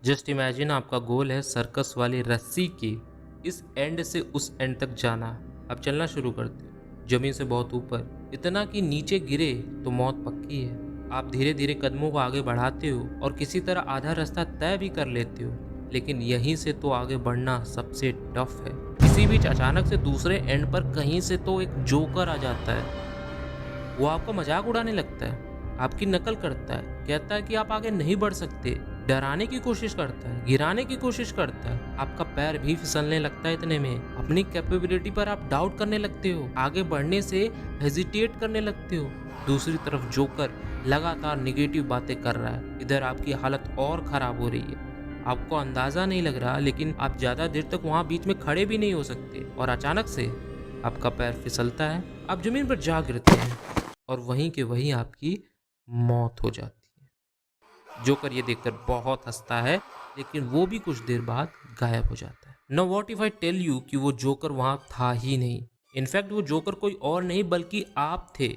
Just imagine आपका गोल है circus वाली रस्सी की इस एंड से उस एंड तक जाना। अब चलना शुरू करते हो जमीन से बहुत ऊपर, इतना कि नीचे गिरे तो मौत पक्की है। आप धीरे धीरे कदमों को आगे बढ़ाते हो और किसी तरह आधा रास्ता तय भी कर लेते हो, लेकिन यहीं से तो आगे बढ़ना सबसे टफ है। इसी बीच अचानक से दूसरे एंड पर कहीं से तो एक जोकर आ जाता है। वो आपका मजाक उड़ाने लगता है, आपकी नकल करता है, कहता है कि आप आगे नहीं बढ़ सकते, डराने की कोशिश करता है, गिराने की कोशिश करता है। आपका पैर भी फिसलने लगता है, इतने में अपनी कैपेबिलिटी पर आप डाउट करने लगते हो, आगे बढ़ने से हेजिटेट करने लगते हो। दूसरी तरफ जोकर लगातार निगेटिव बातें कर रहा है, इधर आपकी हालत और खराब हो रही है। आपको अंदाजा नहीं लग रहा, लेकिन आप ज्यादा देर तक वहां बीच में खड़े भी नहीं हो सकते और अचानक से आपका पैर फिसलता है, आप जमीन पर जा गिरते हैं और वहीं के वहीं आपकी मौत हो जाती है। जोकर ये देखकर बहुत हंसता है, लेकिन वो भी कुछ देर बाद गायब हो जाता है। Now what if I tell you कि वो जोकर वहां था ही नहीं। इनफैक्ट वो जोकर कोई और नहीं बल्कि आप थे।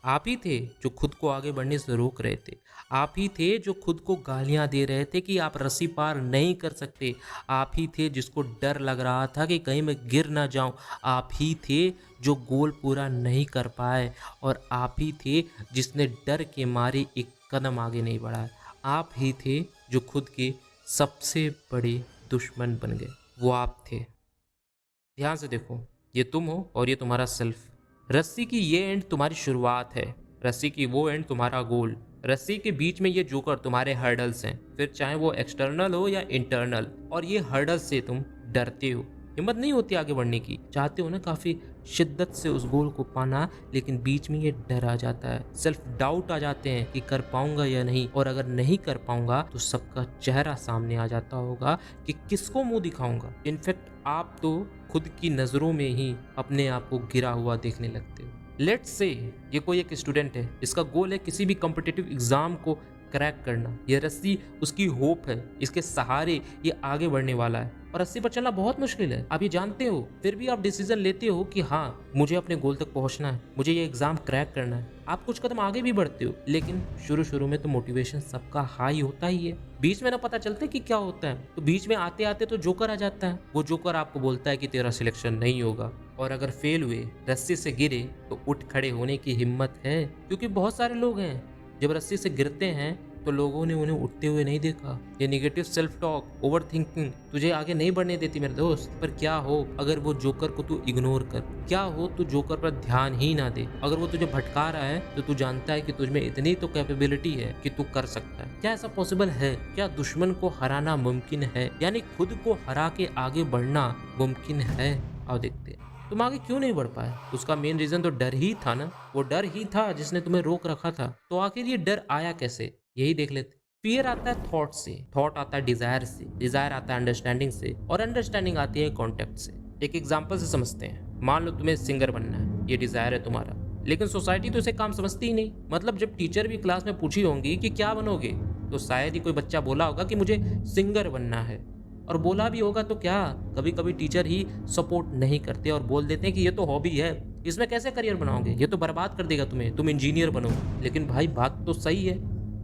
आप ही थे जो खुद को आगे बढ़ने से रोक रहे थे। आप ही थे जो खुद को गालियां दे रहे थे कि आप रस्सी पार नहीं कर सकते। आप ही थे जिसको डर लग रहा था कि कहीं मैं गिर ना जाऊं। आप ही थे जो गोल पूरा नहीं कर पाए और आप ही थे जिसने डर के मारे एक कदम आगे नहीं बढ़ाया। आप ही थे जो खुद के सबसे बड़े दुश्मन बन गए। वो आप थे। ध्यान से देखो, ये तुम हो और ये तुम्हारा सेल्फ। रस्सी की ये एंड तुम्हारी शुरुआत है, रस्सी की वो एंड तुम्हारा गोल। रस्सी के बीच में ये जोकर तुम्हारे हर्डल्स हैं, फिर चाहे वो एक्सटर्नल हो या इंटरनल। और ये हर्डल्स से तुम डरते हो, हिम्मत नहीं होती आगे बढ़ने की। चाहते हो ना काफ़ी शिद्दत से उस गोल को पाना, लेकिन बीच में ये डर आ जाता है, सेल्फ डाउट आ जाते हैं कि कर पाऊंगा या नहीं। और अगर नहीं कर पाऊंगा तो सबका चेहरा सामने आ जाता होगा कि किसको मुंह दिखाऊंगा। इनफैक्ट आप तो खुद की नज़रों में ही अपने आप को गिरा हुआ देखने लगते हो। लेट्स से ये कोई एक स्टूडेंट है, इसका गोल है किसी भी कॉम्पिटिटिव एग्जाम को क्रैक करना। ये रस्सी उसकी होप है, इसके सहारे ये आगे बढ़ने वाला है और रस्सी पर चलना बहुत मुश्किल है, आप ये जानते हो। फिर भी आप डिसीजन लेते हो कि हाँ, मुझे अपने गोल तक पहुंचना है, मुझे ये एग्जाम क्रैक करना है। आप कुछ कदम आगे भी बढ़ते हो, लेकिन शुरू शुरू में तो मोटिवेशन सबका हाई होता ही है। बीच में ना पता चलता कि क्या होता है, तो बीच में आते आते तो जोकर आ जाता है। वो जोकर आपको बोलता है कि तेरा सिलेक्शन नहीं होगा, और अगर फेल हुए, रस्सी से गिरे, तो उठ खड़े होने की हिम्मत है। क्योंकि बहुत सारे लोग हैं जब रस्सी से गिरते हैं तो लोगों ने उन्हें उठते हुए नहीं देखा। ये negative self talk, over thinking तुझे आगे नहीं बढ़ने देती मेरे दोस्त। पर क्या हो अगर वो जोकर को तू इग्नोर कर, क्या हो तू जोकर पर ध्यान ही ना दे। अगर वो तुझे भटका रहा है तो तू जानता है कि तुझमें इतनी तो कैपेबिलिटी है कि तू कर सकता है। क्या ऐसा पॉसिबल है? क्या दुश्मन को हराना मुमकिन है, यानी खुद को हरा के आगे बढ़ना मुमकिन है? आओ देखते हैं तुम आगे क्यों नहीं बढ़ पाए। उसका मेन रीजन तो डर ही था ना। वो डर ही था जिसने तुम्हें रोक रखा था। तो आखिर ये डर आया कैसे, यही देख लेते। फियर आता है थॉट से, थॉट आता है डिजायर से, डिजायर आता है अंडरस्टैंडिंग से, और अंडरस्टैंडिंग आती है कॉन्टेक्ट से। एक एग्जांपल से समझते हैं। मान लो तुम्हें सिंगर बनना है, ये डिजायर है तुम्हारा, लेकिन सोसाइटी तो इसे काम समझती ही नहीं। मतलब जब टीचर भी क्लास में पूछी होंगी कि क्या बनोगे, तो शायद ही कोई बच्चा बोला होगा कि मुझे सिंगर बनना है। और बोला भी होगा तो क्या, कभी कभी टीचर ही सपोर्ट नहीं करते और बोल देते हैं कि ये तो हॉबी है, इसमें कैसे करियर बनाओगे, ये तो बर्बाद कर देगा तुम्हें, तुम इंजीनियर बनो। लेकिन भाई बात तो सही है,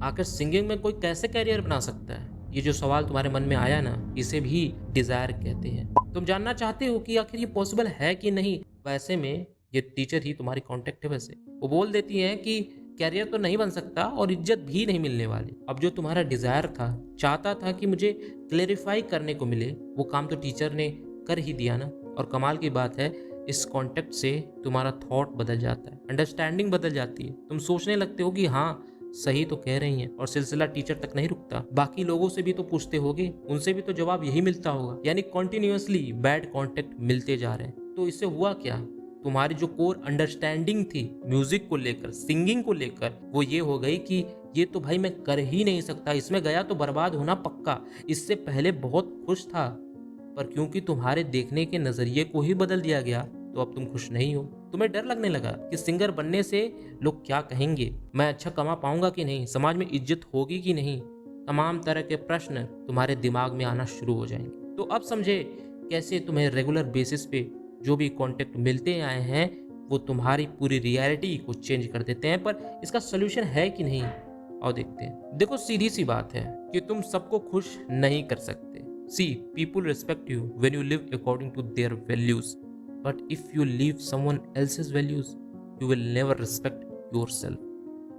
आखिर सिंगिंग में कोई कैसे करियर बना सकता है? ये जो सवाल तुम्हारे मन में आया ना, इसे भी डिजायर कहते हैं। तुम जानना चाहते हो कि आखिर ये पॉसिबल है कि नहीं। वैसे में ये टीचर ही तुम्हारी कांटेक्ट है। वैसे वो बोल देती है कि कैरियर तो नहीं बन सकता और इज्जत भी नहीं मिलने वाली। अब जो तुम्हारा डिजायर था, चाहता था कि मुझे क्लेरिफाई करने को मिले, वो काम तो टीचर ने कर ही दिया ना। और कमाल की बात है, इस कॉन्टेक्ट से तुम्हारा थॉट बदल जाता है, अंडरस्टैंडिंग बदल जाती है। तुम सोचने लगते हो कि हाँ, सही तो कह रही हैं। और सिलसिला टीचर तक नहीं रुकता, बाकी लोगों से भी तो पूछते होगे, उनसे भी तो जवाब यही मिलता होगा। यानी कॉन्टिन्यूसली बैड कॉन्टेक्ट मिलते जा रहे हैं। तो इससे हुआ क्या, तुम्हारी जो कोर अंडरस्टैंडिंग थी म्यूजिक को लेकर, सिंगिंग को लेकर, वो ये हो गई कि ये तो भाई मैं कर ही नहीं सकता, इसमें गया तो बर्बाद होना पक्का। इससे पहले बहुत खुश था, पर क्योंकि तुम्हारे देखने के नजरिए को ही बदल दिया गया, तो अब तुम खुश नहीं हो। तुम्हें डर लगने लगा कि सिंगर बनने से लोग क्या कहेंगे, मैं अच्छा कमा पाऊंगा कि नहीं, समाज में इज्जत होगी कि नहीं। तमाम तरह के प्रश्न तुम्हारे दिमाग में आना शुरू हो जाएंगे। तो अब समझे कैसे तुम्हें रेगुलर बेसिस पे जो भी कॉन्टेक्ट मिलते आए हैं, वो तुम्हारी पूरी रियलिटी को चेंज कर देते हैं। पर इसका सोल्यूशन है कि नहीं, और देखते हैं। देखो सीधी सी बात है, कि तुम सबको खुश नहीं कर सकते। See people respect you when you live according to their values, but if you live someone else's values you will never respect yourself.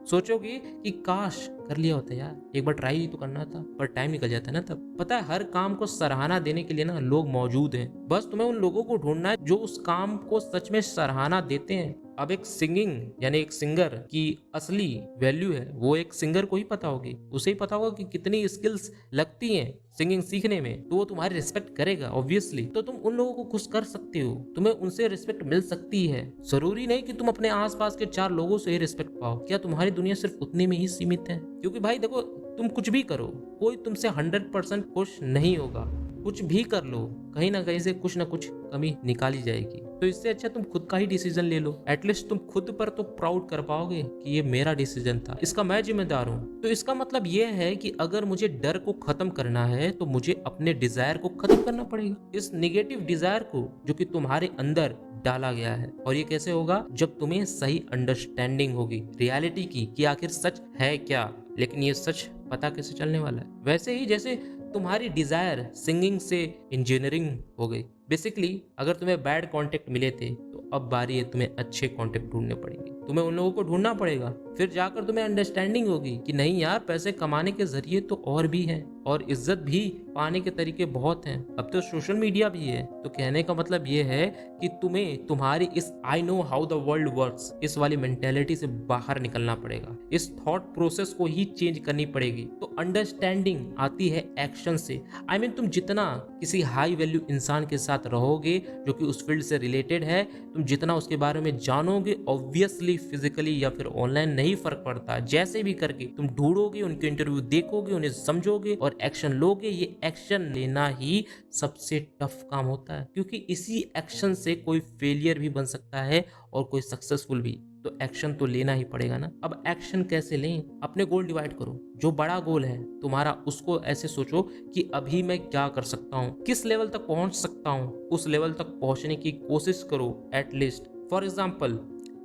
सोचोगे कि काश कर लिया होता यार, एक बार ट्राई तो करना था, पर टाइम निकल जाता है ना तब। पता है हर काम को सराहना देने के लिए ना लोग मौजूद हैं, बस तुम्हें उन लोगों को ढूंढना है जो उस काम को सच में सराहना देते हैं। अब एक सिंगिंग यानी एक सिंगर की असली वैल्यू है वो एक सिंगर को ही पता होगी, उसे ही पता होगा कि कितनी स्किल्स लगती हैं सिंगिंग सीखने में, तो वो तुम्हारी रिस्पेक्ट करेगा ऑब्वियसली। तो तुम उन लोगों को खुश कर सकते हो, तुम्हें उनसे रिस्पेक्ट मिल सकती है। जरूरी नहीं कि तुम अपने आसपास के 4 लोगों से ही रिस्पेक्ट पाओ। क्या तुम्हारी दुनिया सिर्फ उतने में ही सीमित है? क्योंकि भाई देखो, तुम कुछ भी करो, कोई तुमसे 100% खुश नहीं होगा। कुछ भी कर लो, कहीं ना कहीं से कुछ ना कुछ कमी निकाली जाएगी। तो इससे अच्छा तुम खुद का ही डिसीजन ले लो। एटलीस्ट तुम खुद पर तो प्राउड कर पाओगे कि ये मेरा डिसीजन था, इसका मैं जिम्मेदार हूँ। तो इसका मतलब ये है कि अगर मुझे डर को खत्म करना है तो मुझे अपने डिजायर को खत्म करना पड़ेगा, इस निगेटिव डिजायर को जो कि तुम्हारे अंदर डाला गया है। और ये कैसे होगा? जब तुम्हें सही अंडरस्टैंडिंग होगी रियलिटी की कि आखिर सच है क्या। लेकिन ये सच पता कैसे चलने वाला है? वैसे ही जैसे तुम्हारी डिजायर सिंगिंग से इंजीनियरिंग हो गई। बेसिकली अगर तुम्हें बैड कॉन्टेक्ट मिले थे तो अब बारी है तुम्हें अच्छे कॉन्टेक्ट ढूंढने पड़ेंगे, तुम्हें उन लोगों को ढूंढना पड़ेगा। फिर जाकर तुम्हें अंडरस्टैंडिंग होगी कि नहीं यार, पैसे कमाने के जरिए तो और भी हैं, और इज्जत भी पाने के तरीके बहुत हैं। अब तो सोशल मीडिया भी है। तो कहने का मतलब ये है कि तुम्हें तुम्हारी इस I know how the world works इस वाली मेंटेलिटी से बाहर निकलना पड़ेगा, इस थॉट प्रोसेस को ही चेंज करनी पड़ेगी। तो अंडरस्टैंडिंग आती है एक्शन से। आई मीन तुम जितना किसी हाई वैल्यू इंसान के साथ रहोगे जो कि उस फील्ड से रिलेटेड है, तुम जितना उसके बारे में जानोगे, ऑब्वियसली फिजिकली या फिर ऑनलाइन नहीं फर्क पड़ता, जैसे भी करके तुम ढूंढोगे, उनके इंटरव्यू देखोगे, उन्हें समझोगे और एक्शन लोगे। ये एक्शन लेना ही सबसे टफ काम होता है, क्योंकि इसी एक्शन से कोई फेलियर भी बन सकता है और कोई सक्सेसफुल भी। तो एक्शन तो लेना ही पड़ेगा ना। अब एक्शन कैसे लें? अपने गोल डिवाइड करो। जो बड़ा गोल है तुम्हारा, उसको ऐसे सोचो कि अभी मैं क्या कर सकता हूँ, किस लेवल तक पहुंच सकता हूँ, उस लेवल तक पहुंचने की कोशिश करो at least. For example,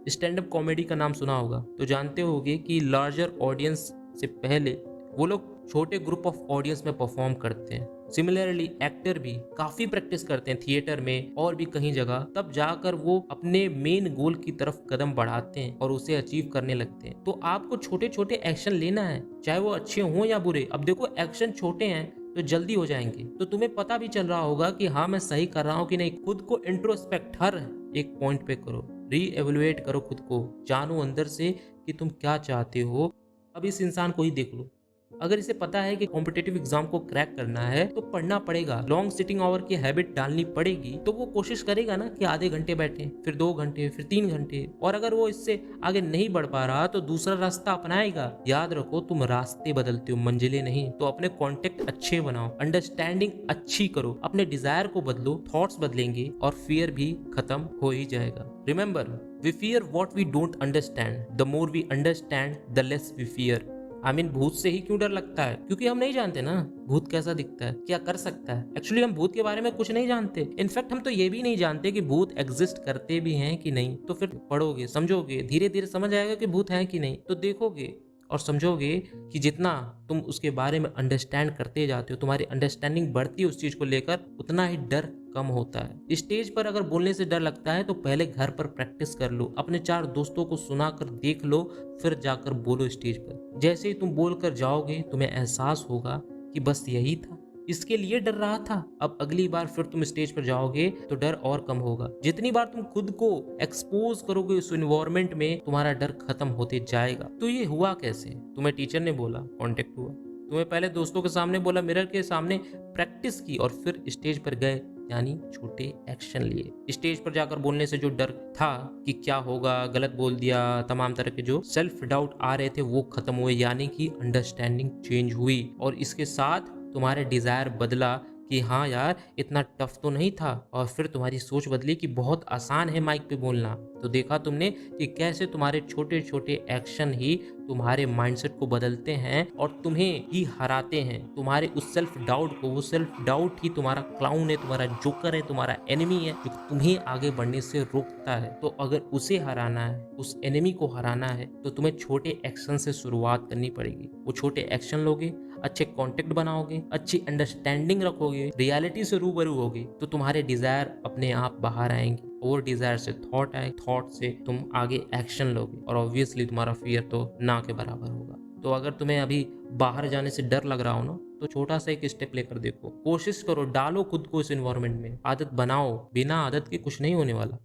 stand up comedy का नाम सुना होगा तो जानते होगे कि लार्जर ऑडियंस से पहले वो लोग छोटे ग्रुप ऑफ ऑडियंस में परफॉर्म करते हैं। सिमिलरली एक्टर भी काफी प्रैक्टिस करते हैं थिएटर में और भी कहीं जगह, तब जाकर वो अपने मेन गोल की तरफ कदम बढ़ाते हैं और उसे अचीव करने लगते हैं। तो आपको छोटे छोटे एक्शन लेना है, चाहे वो अच्छे हों या बुरे। अब देखो, एक्शन छोटे हैं तो जल्दी हो जाएंगे, तो तुम्हें पता भी चल रहा होगा कि हाँ मैं सही कर रहा हूँ कि नहीं। खुद को इंट्रोस्पेक्ट हर एक पॉइंट पे करो, री एवेलुएट करो खुद को, जानो अंदर से कि तुम क्या चाहते हो। अब इस इंसान को ही देख लो, अगर इसे पता है कि कॉम्पिटेटिव एग्जाम को क्रैक करना है तो पढ़ना पड़ेगा, लॉन्ग सिटिंग आवर की हैबिट डालनी पड़ेगी, तो वो कोशिश करेगा ना कि आधे घंटे बैठे, फिर 2 घंटे, फिर 3 घंटे। और अगर वो इससे आगे नहीं बढ़ पा रहा तो दूसरा रास्ता अपनाएगा। याद रखो, तुम रास्ते बदलते हो, मंजिलें नहीं। तो अपने कॉन्टेक्ट अच्छे बनाओ, अंडरस्टैंडिंग अच्छी करो, अपने डिजायर को बदलो, थॉट्स बदलेंगे और फियर भी खत्म हो ही जाएगा। Remember, we fear what we don't understand, the more we understand the less we fear. I mean भूत से ही क्यों डर लगता है? क्योंकि हम नहीं जानते ना भूत कैसा दिखता है, क्या कर सकता है। एक्चुअली हम भूत के बारे में कुछ नहीं जानते। इनफैक्ट हम तो ये भी नहीं जानते कि भूत एग्जिस्ट करते भी हैं कि नहीं। तो फिर पढ़ोगे, समझोगे, धीरे धीरे समझ आएगा कि भूत है कि नहीं। तो देखोगे और समझोगे कि जितना तुम उसके बारे में अंडरस्टैंड करते जाते हो, तुम्हारी अंडरस्टैंडिंग बढ़ती है उस चीज को लेकर, उतना ही डर कम होता है। स्टेज पर अगर बोलने से डर लगता है तो पहले घर पर प्रैक्टिस कर लो, अपने 4 दोस्तों को सुनाकर देख लो, फिर जाकर बोलो स्टेज पर। जैसे ही तुम बोलकर जाओगे तुम्हें एहसास होगा कि बस यही था, इसके लिए डर रहा था। अब अगली बार फिर तुम स्टेज पर जाओगे तो डर और कम होगा। जितनी बार तुम खुद को एक्सपोज करोगे उस एनवायरनमेंट में, तुम्हारा डर खत्म होते जाएगा। तो ये हुआ कैसे? तुम्हें टीचर ने बोला, कांटेक्ट हुआ। तुम्हें पहले दोस्तों के सामने बोला, मिरर के सामने प्रैक्टिस की, और फिर स्टेज पर गए, यानी छोटे एक्शन लिए। स्टेज पर जाकर बोलने से जो डर था कि क्या होगा, गलत बोल दिया, तमाम तरह के जो सेल्फ डाउट आ रहे थे वो खत्म हुए, यानी कि अंडरस्टैंडिंग चेंज हुई। और इसके साथ तुम्हारे डिजायर बदला कि हाँ यार इतना टफ तो नहीं था, और फिर तुम्हारी सोच बदली कि बहुत आसान है माइक पे बोलना। तो देखा तुमने कि कैसे तुम्हारे छोटे छोटे एक्शन ही तुम्हारे माइंडसेट को बदलते हैं और तुम्हें ही हराते हैं। तुम्हारे उस सेल्फ डाउट को, वो सेल्फ डाउट ही तुम्हारा क्लाउन है, तुम्हारा जोकर है, तुम्हारा एनिमी है, जो तुम्हें आगे बढ़ने से रोकता है। तो अगर उसे हराना है, उस एनिमी को हराना है, तो तुम्हें छोटे एक्शन से शुरुआत करनी पड़ेगी। वो छोटे एक्शन लोगे, अच्छे कांटेक्ट बनाओगे, अच्छी अंडरस्टैंडिंग रखोगे, रियलिटी से रूबरू होगे, तो तुम्हारे डिजायर अपने आप बाहर आएंगे। और डिजायर से थॉट आए, थॉट से तुम आगे एक्शन लोगे और ऑब्वियसली तुम्हारा फियर तो ना के बराबर होगा। तो अगर तुम्हें अभी बाहर जाने से डर लग रहा हो ना, तो छोटा सा एक स्टेप लेकर देखो, कोशिश करो, डालो खुद को इस एनवायरनमेंट में, आदत बनाओ। बिना आदत के कुछ नहीं होने वाला।